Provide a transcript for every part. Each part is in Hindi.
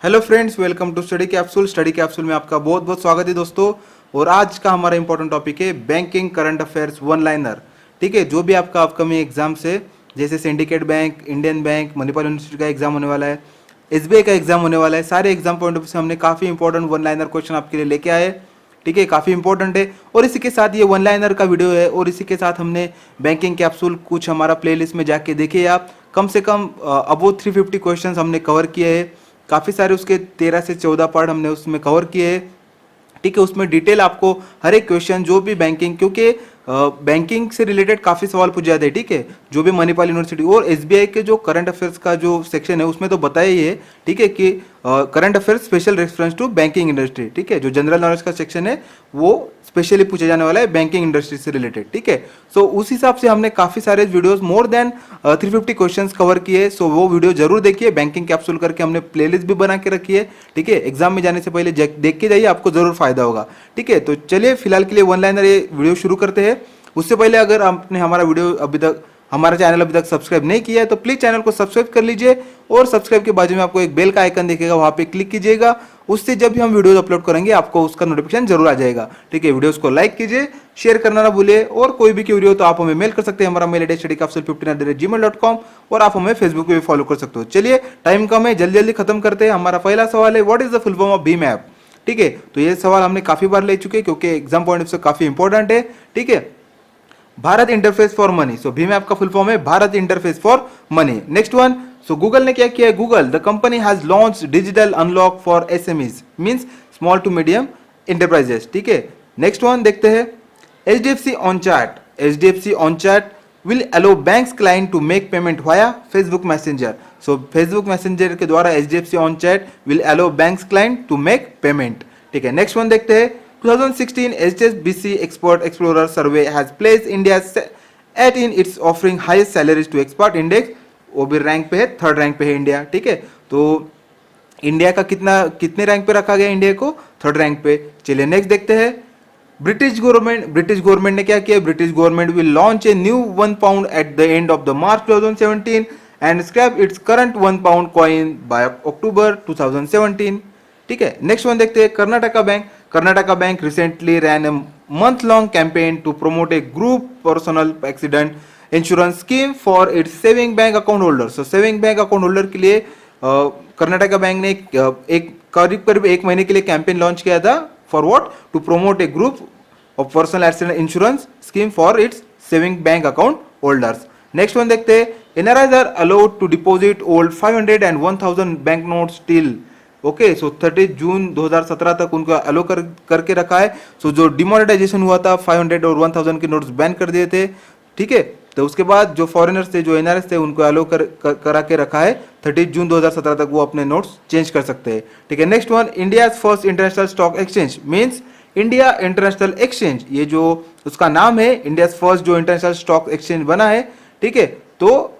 Hello friends, welcome to study capsule. Study capsule में आपका बहुत बहुत स्वागत है दोस्तों। और आज का हमारा इंपॉर्टेंट टॉपिक है banking current affairs one liner. ठीक है, जो भी आपका अपकमिंग एग्जाम्स है, जैसे syndicate bank, Indian bank, Manipal university का एग्जाम होने वाला है, एसबीआई का एग्जाम होने वाला है, सारे एग्जाम पॉइंट ऑफ व्यू से हमने काफ़ी इंपॉर्टेंट वन लाइनर क्वेश्चन आपके लिए लेके आए। ठीक है, काफ़ी इंपॉर्टेंट है। और इसी के साथ ये वन लाइनर का वीडियो है, और इसी के साथ हमने बैंकिंग कैप्सूल कुछ हमारा प्लेलिस्ट में जाके देखिए आप, कम से कम अबो 350 क्वेश्चंस हमने कवर किए हैं। काफ़ी सारे उसके 13 से 14 पार्ट हमने उसमें कवर किए हैं। ठीक है, उसमें डिटेल आपको हर एक क्वेश्चन जो भी बैंकिंग, क्योंकि बैंकिंग से रिलेटेड काफ़ी सवाल पूछे जाते हैं। ठीक है, जो भी मणिपाल यूनिवर्सिटी और एसबीआई के जो करंट अफेयर्स का जो सेक्शन है उसमें तो बताया ही है। ठीक है, कि current affairs special reference to banking industry. ठीक है, जो जनरल नॉलेज का सेक्शन है वो स्पेशली पूछे जाने वाला है बैंकिंग इंडस्ट्री से रिलेटेड। ठीक है, सो उस हिसाब से हमने काफ़ी सारे videos more than 350 questions cover किए। सो वो वीडियो जरूर देखिए, बैंकिंग कैप्सूल करके हमने प्लेलिस्ट भी बना के रखी है। ठीक है, एग्जाम में जाने से पहले देख के जाइए, आपको जरूर फायदा होगा। ठीक है, तो चलिए फिलहाल के लिए वन लाइनर ये वीडियो शुरू करते हैं। उससे पहले अगर आपने हमारा वीडियो अभी तक, हमारा चैनल अभी तक सब्सक्राइब नहीं किया है तो प्लीज चैनल को सब्सक्राइब कर लीजिए, और सब्सक्राइब के बाजू में आपको एक बेल का आइकन दिखेगा, वहां पे क्लिक कीजिएगा। उससे जब भी हम वीडियो अपलोड करेंगे आपको उसका नोटिफिकेशन जरूर आ जाएगा। ठीक है, वीडियोस को लाइक कीजिए, शेयर करना ना भूलिए, और कोई भी क्वेरी हो तो आप हमें मेल कर सकते हैं। हमारा मेल एड्रेस studycapsule15@gmail.com, और आप हमें फेसबुक पे भी फॉलो कर सकते हो। चलिए, टाइम कम है, जल्दी जल्दी खत्म करते हैं। हमारा पहला सवाल है, what is the full form of Bhim app. ठीक है, तो ये सवाल हमने काफी बार ले चुके हैं क्योंकि एग्जाम पॉइंट से काफी इंपॉर्टेंट है। ठीक है, Bharat interface for money. So भीम ऐप का फुल फॉर्म है Bharat interface for money. Next one, so Google ने क्या किया है, Google the company has launch digital unlock for SMEs, means small to medium enterprises. ठीक है, नेक्स्ट वन देखते हैं, HDFC on chat. HDFC on chat will allow banks client to make payment via Facebook messenger. So Facebook messenger के द्वारा HDFC on chat will allow banks client to make payment. ठीक है, नेक्स्ट वन देखते हैं, 2016 HSBC Export Explorer Survey has placed India at in its offering highest salaries to expert index। वो भी रैंक पे है, थर्ड रैंक पे है इंडिया। ठीक है, तो इंडिया का कितने रैंक पे रखा गया इंडिया को, थर्ड रैंक पे। चलिए नेक्स्ट देखते हैं, ब्रिटिश गवर्नमेंट ने क्या किया, British government will launch a new £1 at the end of the March 2017 and scrap its current £1 coin by October 2017। ठीक है, नेक्स्ट वन देखते हैं, Karnataka bank recently ran a month-long campaign to promote a group personal accident insurance scheme for its saving bank account holders। So saving bank account holder के लिए कर्नाटका बैंक ने एक करीब एक महीने के लिए कैंपेन लॉन्च किया था। For what, to promote a group of personal accident insurance scheme for its saving bank account holders. Next one देखते हैं, NRIs are allowed to deposit old 500 and 1000 bank notes till. Okay, so 30 जून 2017 तक उनको अलो करके रखा है। सो जो डिमोनेटाइजेशन हुआ था, 500 और 1000 के नोट्स बैन कर दिए थे। ठीक है, तो उसके बाद जो फॉरेनर्स थे, जो एनआरएस थे, उनको अलो करा के रखा है। 30 जून 2017 तक वो अपने नोट्स चेंज कर सकते हैं। ठीक है, next one, India first international stock exchange means India international exchange. ये जो उसका नाम है, इंडिया फर्स्ट जो इंटरनेशनल स्टॉक एक्सचेंज बना है। ठीक है, तो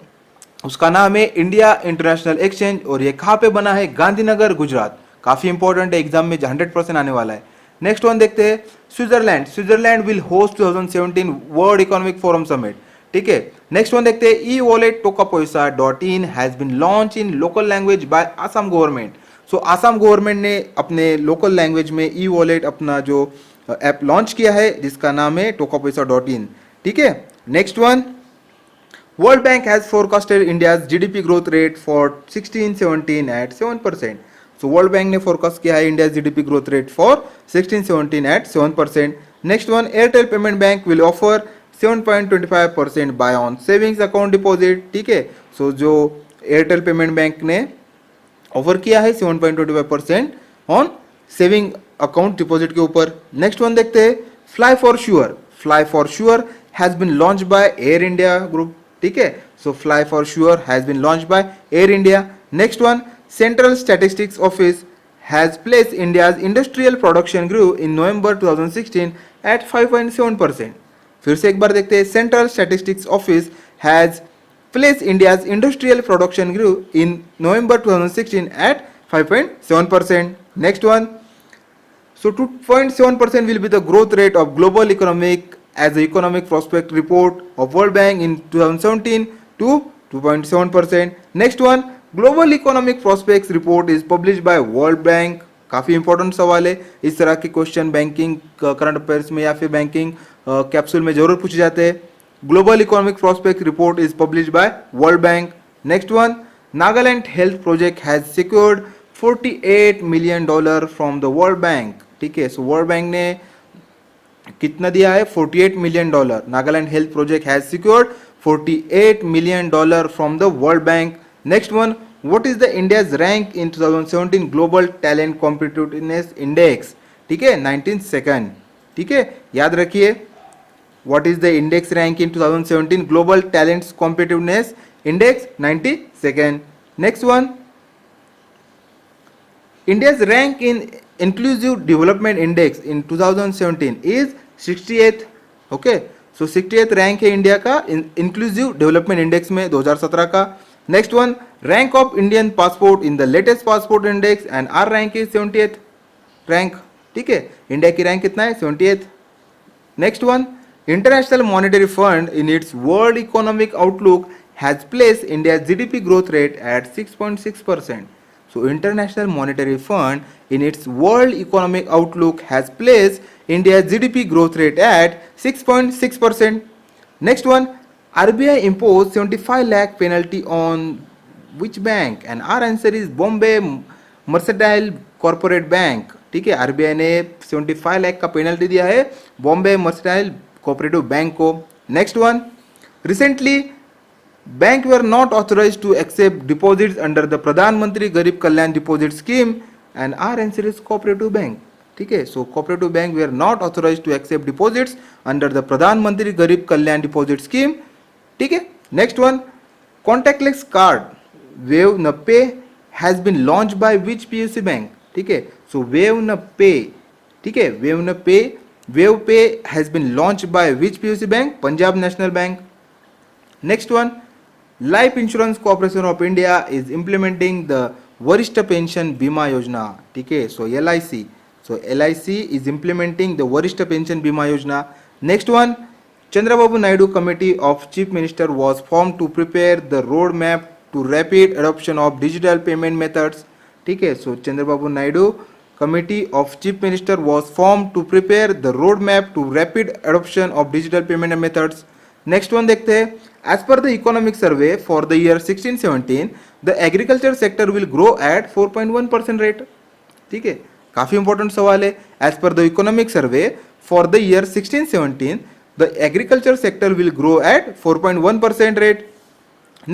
उसका नाम है इंडिया इंटरनेशनल एक्सचेंज, और ये कहाँ पे बना है, गांधीनगर, गुजरात। काफी इंपॉर्टेंट है, एग्जाम में 100% आने वाला है। नेक्स्ट वन देखते हैं, Switzerland will host 2017 world economic forum summit. ठीक है, नेक्स्ट वन देखते हैं, e wallet tokapoisa.in has been launch in local language by Assam government. So Assam government ने अपने लोकल लैंग्वेज में ई वॉलेट अपना जो ऐप लॉन्च किया है, जिसका नाम है tokapoisa.in। ठीक है, next one, World Bank has forecasted India's GDP growth rate for 16-17 at 7%. So World Bank ने forecast किया है India's GDP growth rate for 16-17 at 7%. Next one, Airtel Payment Bank will offer 7.25% buy on savings account deposit. ठीक है, so जो Airtel Payment Bank ने ऑफर किया है 7.25% ऑन सेविंग अकाउंट डिपॉजिट के ऊपर। नेक्स्ट वन देखते हैं, fly for sure has been launch by air India group. ठीक है, so fly for sure has been launch by air India. Next one, central statistics office has placed India's industrial production grew in November 2016 at 5.7%। फिर से एक बार देखते हैं, central statistics office has placed India's industrial production grew in November 2016 at 5.7%. Next one, so 2.7% will be the growth rate of global economic as the economic prospect report of World Bank in 2017 to 2.7%. Next one, global economic prospects report is publish by world bank. काफी इंपॉर्टेंट सवाल है, इस तरह के क्वेश्चन बैंकिंग करंट अफेयर्स में या फिर बैंकिंग कैप्सूल में जरूर पूछे जाते हैं। Global economic prospect report is publish by world bank. Next one, Nagaland health project has secured $48 million from the world bank. ठीक है, सो वर्ल्ड बैंक ने कितना दिया है, $48 million. Nagaland health project has secured $48 million from the world bank. Next one, what is the India's rank in 2017 global talent competitiveness index. ठीक है, 92nd। ठीक है, याद रखिए, what is the index rank in 2017 global talents competitiveness index, 92nd। Next one, India's rank in Inclusive Development Index in 2017 is 68th. Okay, so 68th rank है इंडिया का इंक्लूसिव डेवलपमेंट इंडेक्स में 2017 का। Next one, rank of Indian passport in the latest passport index and our rank is 70th rank. ठीक है, इंडिया की रैंक कितना है, 70th। Next one, international monetary fund in its world economic outlook has place India GDP growth rate at 6.6%. So International Monetary Fund in its World Economic Outlook has placed India's GDP growth rate at 6.6%. Next one, RBI imposed 75 lakh penalty on which bank? And our answer is Bombay Mercantile Corporate Bank. ठीक है, RBI ने 75 लाख का पेनल्टी दिया है बॉम्बे मर्केंटाइल कोऑपरेटिव बैंक को। Next one, recently bank were not authorized to accept deposits under the Pradhan Mantri Garib Kalyan deposit scheme and our answer is cooperative bank. ठीक है, so cooperative bank were not authorized to accept deposits under the Pradhan Mantri Garib Kalyan deposit scheme. ठीक है, next one, contactless card Wave न पे has been launched by which PSU bank. ठीक है, so Wave न पे, ठीक है, Wave पे has been launched by which PSU bank? Punjab National Bank. Next one, Life Insurance Corporation of India is implementing the Varishtha Pension Bima Yojana. ठीक है, so LIC is implementing the Varishtha Pension Bima Yojana. Next one, Chandrababu Naidu committee of chief minister was form to prepare the road map to rapid adoption of digital payment methods. ठीक है, so Chandrababu Naidu committee of chief minister was form to prepare the road map to rapid adoption of digital payment methods. Next one देखते हैं, as per the economic survey for the year 16-17 the agriculture sector will grow at 4.1% rate. ठीक है, काफी इंपॉर्टेंट सवाल है। as per the economic survey for the year 16-17 the agriculture sector will grow at 4.1% rate.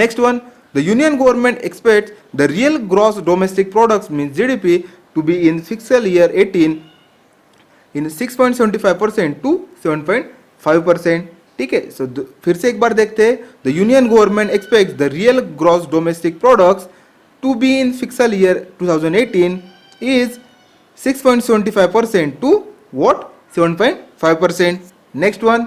Next one, the union government expects the real gross domestic products means GDP to be in fiscal year 18 in 6.75% to 7.5%. ठीक है, सो फिर से एक बार देखते हैं, the union government expects the real gross domestic products to be in fiscal year 2018 is 6.75% to what, 7.5%. Next one,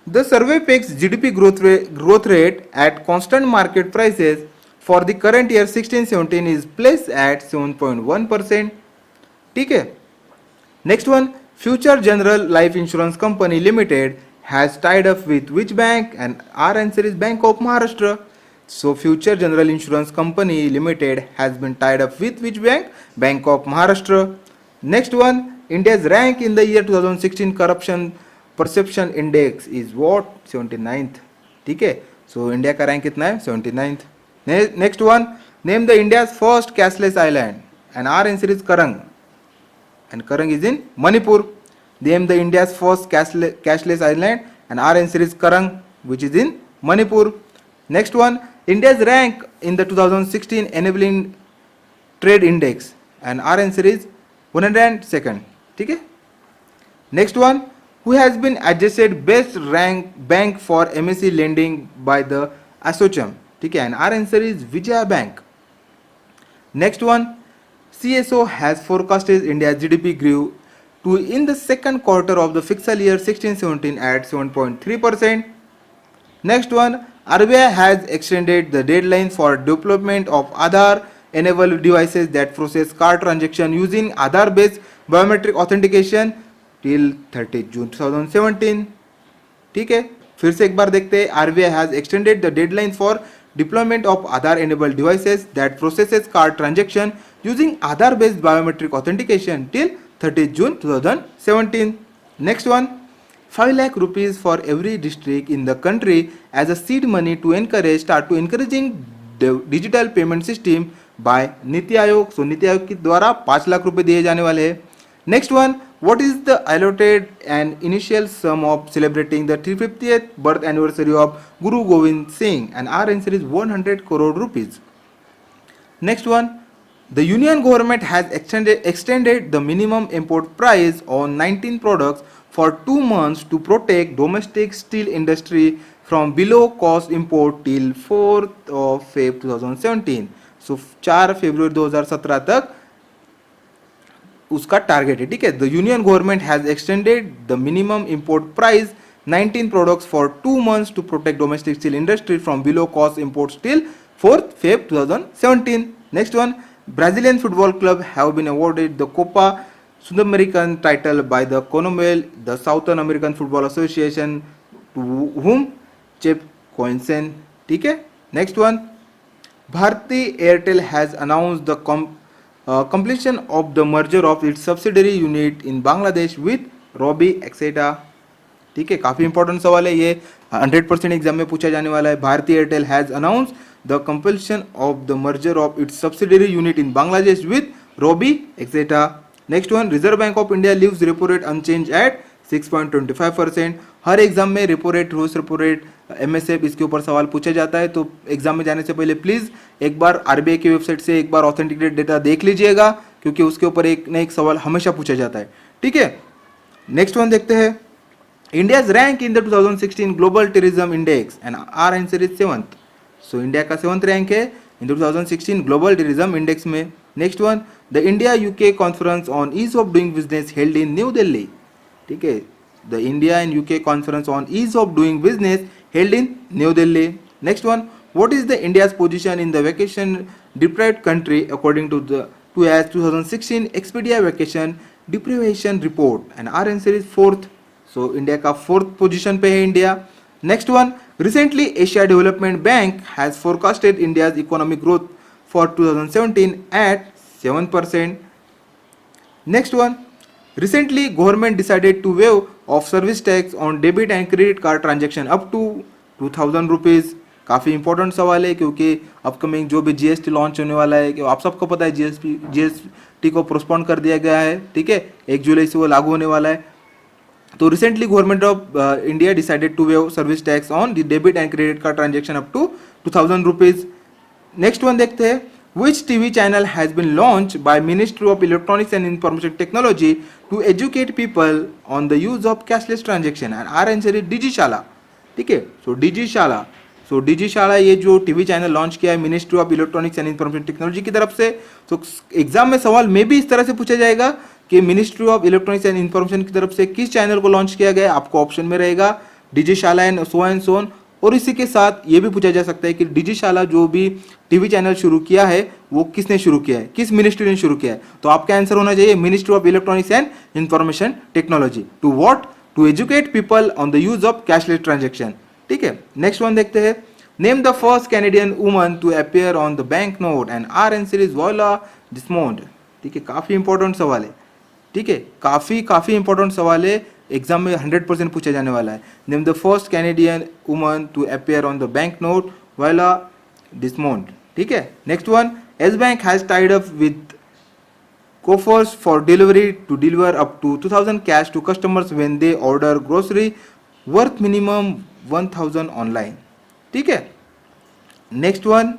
the survey picks GDP growth rate at constant market prices for the current year 16-17 is place at 7.1%. ठीक है, next one, future general life insurance company limited has tied up with which bank? And our answer is Bank of Maharashtra. So Future General Insurance Company Limited has been tied up with which bank? Bank of Maharashtra. Next one, India's rank in the year 2016 corruption perception index is what? 79th. ठीक है, so India का rank कितना है? 79th. Next one, name the India's first cashless island. And our answer is Karang. And Karang is in Manipur. Name the India's first cashless island and our answer is Karang, which is in Manipur. Next one, India's rank in the 2016 enabling trade index and our answer is 102nd. ठीक है, next one, who has been adjusted best rank bank for MSE lending by the ASSOCHAM. ठीक है, and our answer is Vijaya Bank. Next one, CSO has forecasted India's GDP grew to in the second quarter of the fiscal year 16-17 at 7.3%. Next one, RBI has extended the deadline for development of Aadhaar enabled devices that process card transaction using Aadhaar based biometric authentication till 30 June 2017. ठीक है, फिर से एक बार देखते हैं, RBI has extended the deadline for deployment of Aadhaar enabled devices that processes card transaction using Aadhaar based biometric authentication till 30th June 2017. Next one, 5 lakh rupees for every district in the country as a seed money to encouraging digital payment system by NITI Aayog. So NITI Aayog के द्वारा 5 लाख रुपए दिए जाने वाले हैं. Next one, what is the allotted and initial sum of celebrating the 350th birth anniversary of Guru Gobind Singh? And our answer is 100 crore rupees. Next one, the union government has extended the minimum import price on 19 products for 2 months to protect domestic steel industry from below cost import till 4th of Feb 2017. So 4 फरवरी 2017 तक उसका टारगेट है. ठीक है. The union government has extended the minimum import price 19 products for 2 months to protect domestic steel industry from below cost import steel 4th Feb 2017. नेक्स्ट वन, Brazilian football club have been awarded the Copa Sudamericana title by the CONMEBOL, the Southern American Football Association, to whom Chip Coinsen. ठीक है. Next one, Bharti Airtel has announced the completion of the merger of its subsidiary unit in Bangladesh with Robi Exeta. ठीक है. काफी इंपॉर्टेंट सवाल है ये, 100% एग्जाम में पूछा जाने वाला है. Bharti Airtel has announce the completion of the merger of its subsidiary unit in Bangladesh with Robi Axiata. Next one, Reserve Bank of India leaves repo rate unchanged at 6.25%. हर एग्जाम में रेपो रेट, रोज रेपो रेट, एमएसएफ, इसके ऊपर सवाल पूछा जाता है. तो एग्जाम में जाने से पहले प्लीज एक बार आरबीआई की वेबसाइट से एक बार ऑथेंटिकेटेड डेटा देख लीजिएगा, क्योंकि उसके ऊपर एक न एक सवाल हमेशा पूछा जाता है. ठीक है. नेक्स्ट वन देखते हैं, India's rank in the 2016 global tourism index and our answer is 7th. So India का 7th रैंक है इन 2016 ग्लोबल टूरिज्म इंडेक्स में. Next one, the India UK conference on ease of doing business held in New Delhi. ठीक है. The India and UK conference on ease of doing business held in New Delhi. Next one, what is the India's position in the vacation deprived country according to the as 2016 Expedia vacation deprivation report? And our answer is 4th. So India का 4th position पे है India. Next one, recently Asia Development Bank has forecasted India's economic growth for 2017 at 7%. Next one, recently government decided to waive off service tax on debit and credit card transaction up to 2000 rupees. काफ़ी इंपॉर्टेंट सवाल है, क्योंकि अपकमिंग जो भी जीएसटी लॉन्च होने वाला है, कि आप सबको पता है जीएसटी को पोस्टपोन कर दिया गया है. ठीक है. 1 जुलाई से वो लागू होने वाला है. तो recently government of India decided to waive service tax on the debit and credit card transaction up to 2000 rupees. Next one देखते हैं, which TV channel has been launch by ministry of electronics and information technology to educate people on the use of cashless transaction. And our answer is DigiShala. ठीक है. सो डिजिशाला. सो डिजिशाला ये जो टीवी चैनल लॉन्च किया है ministry of electronics and information technology की तरफ से. तो एग्जाम में सवाल में भी इस तरह से पूछा जाएगा कि ministry of electronics and information की तरफ से किस चैनल को लॉन्च किया गया है. आपको ऑप्शन में रहेगा डिजिशाला एंड सोन. और इसी के साथ ये भी पूछा जा सकता है कि डिजिशाला जो भी टीवी चैनल शुरू किया है वो किसने शुरू किया है, किस मिनिस्ट्री ने शुरू किया है. तो आपका आंसर होना चाहिए ministry of electronics and information technology. To what? To educate people on the use of cashless transaction. ठीक है. नेक्स्ट वन देखते हैं, name the first Canadian woman to appear on the bank note. And our answer is Viola Desmond. ठीक है. काफी इंपॉर्टेंट सवाल है. ठीक है. काफी इंपॉर्टेंट सवाल है, एग्जाम में 100% पूछा जाने वाला है. Name the first Canadian woman to appear on the bank note, Viola Desmond. ठीक है. Next one, Yes Bank has tied up with Coffers for delivery to deliver up to 2000 cash to customers when they order grocery worth minimum 1000 online. ठीक है. Next one,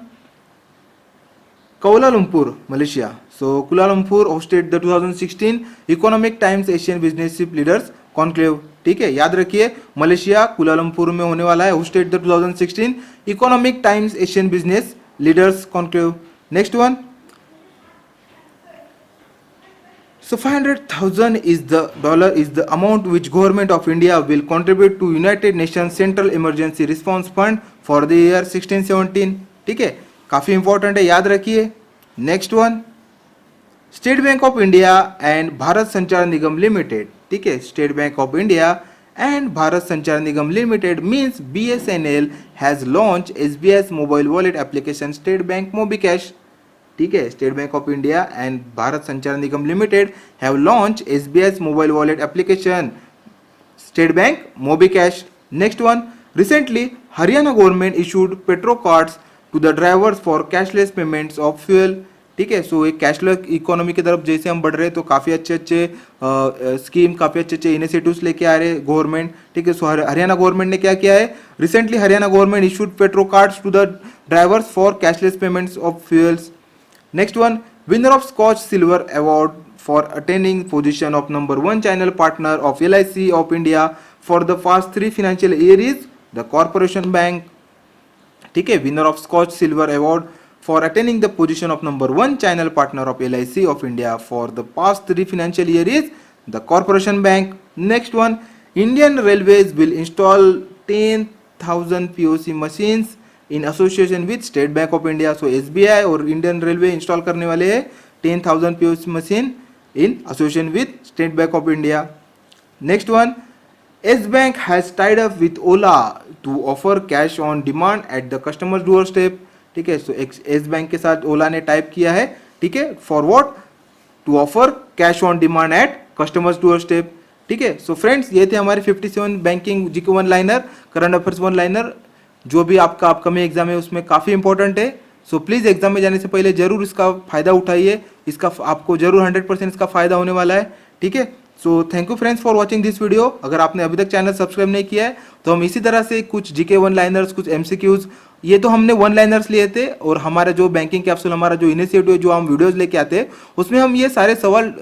Kuala Lumpur, Malaysia. So Kuala Lumpur hosted the 2016 Economic Times Asian business leaders conclave. ठीक है. याद रखिए, मलेशिया कुआलालंपुर में होने वाला है. hosted the 2016 Economic Times Asian business leaders conclave. Next one, so $500,000 is the amount which government of India will contribute to United Nations Central Emergency Response Fund for the year 16-17. ठीक है. काफी इंपॉर्टेंट है, याद रखिए. Next one, state Bank of India and Bharat Sanchar Nigam limited. ठीक है. State Bank of India and Bharat Sanchar Nigam Limited means BSNL has launched SBI's mobile wallet application State Bank MobiCash. ठीक है, State Bank of India and Bharat Sanchar Nigam Limited have launch SBI's mobile wallet application State Bank MobiCash. Next one, recently Haryana government issued petro cards to the drivers for cashless payments of fuel. ठीक है, सो एक कैशलेस इकोनॉमी की तरफ जैसे हम बढ़ रहे हैं तो काफ़ी अच्छे स्कीम, काफ़ी अच्छे इनिशिएटिव्स लेके आ रहे हैं गवर्नमेंट. ठीक है, सो हरियाणा गवर्नमेंट ने क्या किया है, recently Haryana government issued petro cards to the drivers for cashless payments of fuels. Next one, winner of Scotch Silver Award for attaining position of number 1 channel partner of LIC of India for the past 3 financial year is the Corporation Bank. ठीक है, winner of Scotch Silver Award for attaining the position of number 1 channel partner of LIC of India for the past 3 financial year is the Corporation Bank. Next one, Indian Railways will install 10,000 POC machines in association with State Bank of India. So SBI और इंडियन रेलवे इंस्टॉल करने वाले हैं 10,000 POC machine in association with State Bank of India. Next one, Yes Bank has tied up with Ola to offer cash on demand at the customer door step. ठीक है, सो एस बैंक के साथ ओला ने टाइप किया है. ठीक है, for what, to offer cash on demand at customers door step. ठीक है, सो फ्रेंड्स ये थे हमारे 57 banking GK one liner, current affairs one liner, जो भी आपका अपकमिंग एग्जाम है उसमें काफ़ी इंपॉर्टेंट है. सो प्लीज़ एग्जाम में जाने से पहले जरूर इसका फ़ायदा उठाइए, इसका आपको जरूर 100% इसका फ़ायदा होने वाला है. ठीक है, so thank you friends for watching this video. अगर आपने अभी तक चैनल सब्सक्राइब नहीं किया है तो हम इसी तरह से कुछ जीके वन लाइनर्स, कुछ MCQs, ये तो हमने वन लाइनर्स लिए थे, और हमारा जो बैंकिंग कैप्सूल, हमारा जो इनिशिएटिव, जो हम वीडियोस लेके आते हैं उसमें हम ये सारे सवाल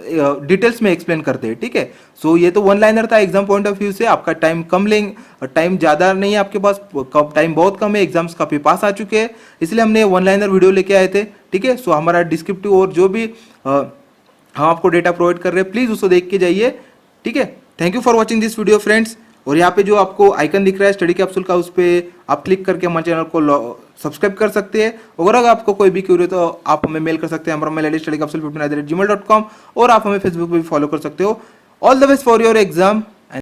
डिटेल्स में एक्सप्लेन करते हैं. ठीक है, सो ये तो वन लाइनर था एग्जाम पॉइंट ऑफ व्यू से. आपका टाइम कम लेंगे, टाइम ज़्यादा नहीं है आपके पास, टाइम बहुत कम है, एग्जाम्स काफ़ी पास आ चुके हैं, इसलिए हमने वन लाइनर वीडियो लेके आए थे. ठीक है, सो हमारा डिस्क्रिप्टिव और जो भी हम आपको डेटा प्रोवाइड कर रहे हैं प्लीज़ उसको देख के जाइए. ठीक है, thank you for watching this video friends. और यहाँ पे जो आपको आइकन दिख रहा है स्टडी कैप्सूल का, उस पर आप क्लिक करके हमारे चैनल को सब्सक्राइब कर सकते हैं. और अगर आपको कोई भी क्यूरी तो आप हमें मेल कर सकते हैं. हमारा मेल ID studycapsule15@gmail.com, और आप हमें फेसबुक पे भी फॉलो कर सकते हो. All the best for your exam.